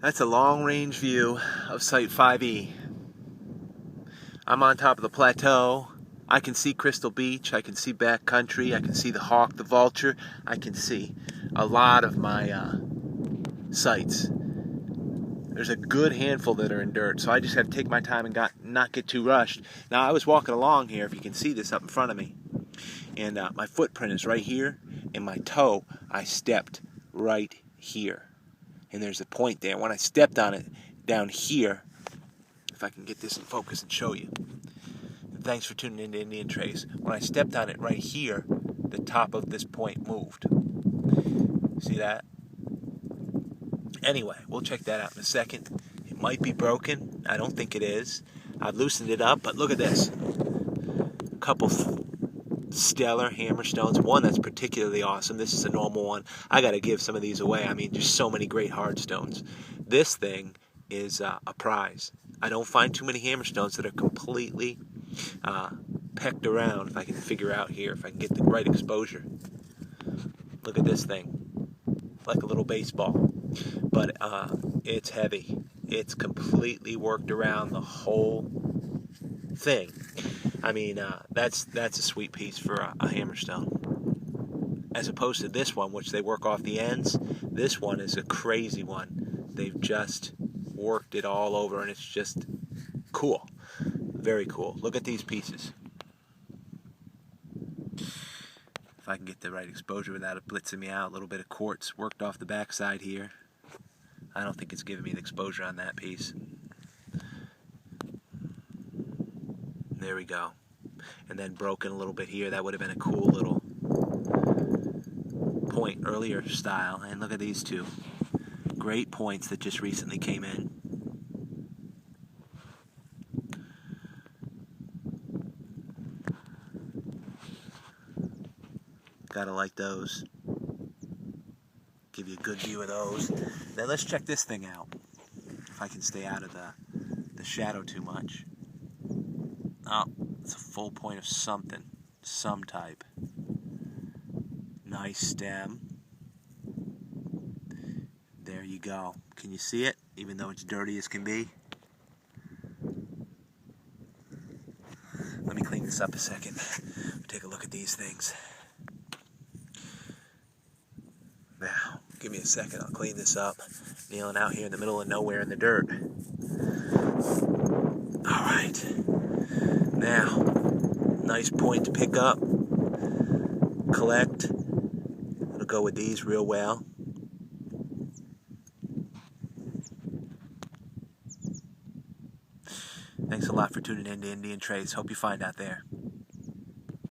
That's a long-range view of Site 5E. I'm on top of the plateau. I can see Crystal Beach. I can see back country. I can see the hawk, the vulture. I can see a lot of my sites. There's a good handful that are in dirt, so I just have to take my time and not get too rushed. Now, I was walking along here, if you can see this up in front of me, and my footprint is right here, and my toe, I stepped right here. And there's a point there. When I stepped on it down here, if I can get this in focus and show you. And thanks for tuning in to Indian Trace. When I stepped on it right here, the top of this point moved. See that? Anyway, we'll check that out in a second. It might be broken. I don't think it is. I've loosened it up, but look at this. A couple stellar hammerstones. One that's particularly awesome. This is a normal one. I got to give some of these away. I mean, just so many great hardstones. This thing is a prize. I don't find too many hammerstones that are completely pecked around. If I can figure out here, if I can get the right exposure. Look at this thing. Like a little baseball. But it's heavy. It's completely worked around the whole thing. I mean, that's a sweet piece for a hammerstone. As opposed to this one, which they work off the ends. This one is a crazy one. They've just worked it all over, and it's just cool. Very cool. Look at these pieces. If I can get the right exposure without it blitzing me out. A little bit of quartz worked off the backside here. I don't think it's giving me the exposure on that piece. There we go. And then broken a little bit here. That would have been a cool little point earlier style. And look at these two. Great points that just recently came in. Gotta like those. Give you a good view of those. Then let's check this thing out. If I can stay out of the shadow too much. Oh, it's a full point of something. Some type. Nice stem. There you go. Can you see it? Even though it's dirty as can be. Let me clean this up a second. Take a look at these things. Now, give me a second. I'll clean this up. Kneeling out here in the middle of nowhere in the dirt. Alright. Now, nice point to pick up. Collect. It'll go with these real well. Thanks a lot for tuning in to Indian Trace. Hope you find out there.